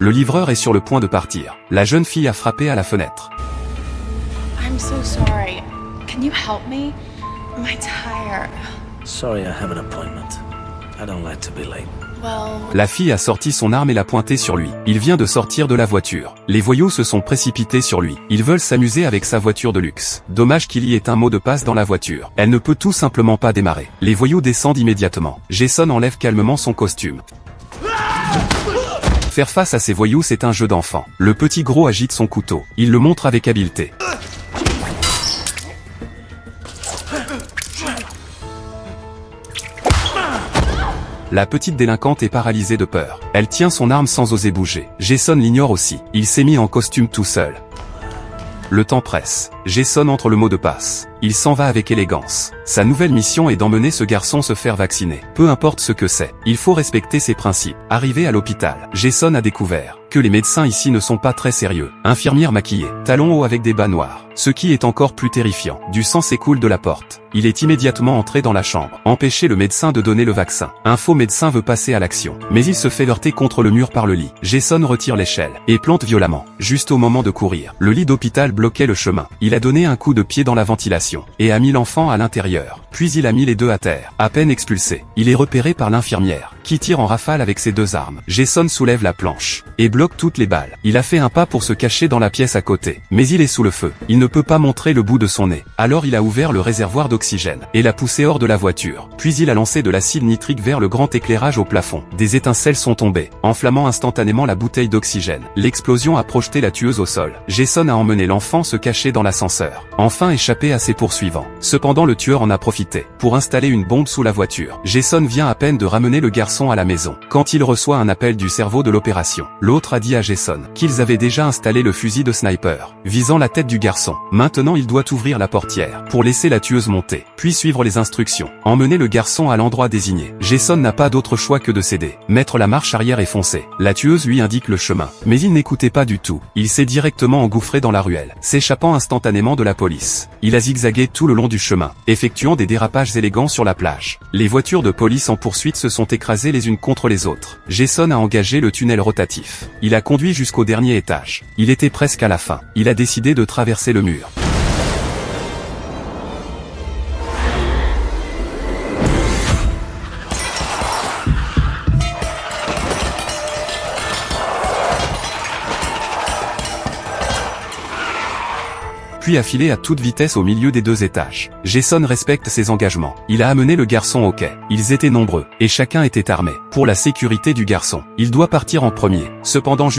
Le livreur est sur le point de partir. La jeune fille a frappé à la fenêtre. I'm so sorry. Can you help me? My tire. Sorry, I have an appointment. I don't like to be late. Well... La fille a sorti son arme et l'a pointée sur lui. Il vient de sortir de la voiture. Les voyous se sont précipités sur lui. Ils veulent s'amuser avec sa voiture de luxe. Dommage qu'il y ait un mot de passe dans la voiture. Elle ne peut tout simplement pas démarrer. Les voyous descendent immédiatement. Jason enlève calmement son costume. Faire face à ces voyous, c'est un jeu d'enfant. Le petit gros agite son couteau. Il le montre avec habileté. La petite délinquante est paralysée de peur. Elle tient son arme sans oser bouger. Jason l'ignore aussi. Il s'est mis en costume tout seul. Le temps presse. Jason entre le mot de passe. Il s'en va avec élégance. Sa nouvelle mission est d'emmener ce garçon se faire vacciner. Peu importe ce que c'est, il faut respecter ses principes. Arrivé à l'hôpital, Jason a découvert que les médecins ici ne sont pas très sérieux. Infirmière maquillée, talons hauts avec des bas noirs. Ce qui est encore plus terrifiant. Du sang s'écoule de la porte. Il est immédiatement entré dans la chambre. Empêcher le médecin de donner le vaccin. Un faux médecin veut passer à l'action. Mais il se fait heurter contre le mur par le lit. Jason retire l'échelle et plante violemment. Juste au moment de courir. Le lit d'hôpital bloquait le chemin. Il a donné un coup de pied dans la ventilation et a mis l'enfant à l'intérieur. Puis il a mis les deux à terre. À peine expulsé, il est repéré par l'infirmière, qui tire en rafale avec ses deux armes. Jason soulève la planche et bloque toutes les balles. Il a fait un pas pour se cacher dans la pièce à côté, mais il est sous le feu. Il ne peut pas montrer le bout de son nez. Alors il a ouvert le réservoir d'oxygène et l'a poussé hors de la voiture. Puis il a lancé de l'acide nitrique vers le grand éclairage au plafond. Des étincelles sont tombées, enflammant instantanément la bouteille d'oxygène. L'explosion a projeté la tueuse au sol. Jason a emmené l'enfant se cacher dans l'ascenseur, enfin échappé à ses poursuivants. Cependant le tueur en a profité pour installer une bombe sous la voiture. Jason vient à peine de ramener le garçon à la maison quand il reçoit un appel du cerveau de l'opération. L'autre a dit à Jason qu'ils avaient déjà installé le fusil de sniper visant la tête du garçon. Maintenant il doit ouvrir la portière pour laisser la tueuse monter, puis suivre les instructions. Emmener le garçon à l'endroit désigné. Jason n'a pas d'autre choix que de céder, mettre la marche arrière et foncer. La tueuse lui indique le chemin, mais il n'écoutait pas du tout. Il s'est directement engouffré dans la ruelle, s'échappant instantanément de la police. Il a zigzagué tout le long du chemin, effectuant des dérapages élégants sur la plage. Les voitures de police en poursuite se sont écrasées les unes contre les autres. Jason a engagé le tunnel rotatif. Il a conduit jusqu'au dernier étage. Il était presque à la fin. Il a décidé de traverser le mur. Puis a filé à toute vitesse au milieu des deux étages. Jason respecte ses engagements. Il a amené le garçon au quai. Ils étaient nombreux, et chacun était armé. Pour la sécurité du garçon, il doit partir en premier. Cependant,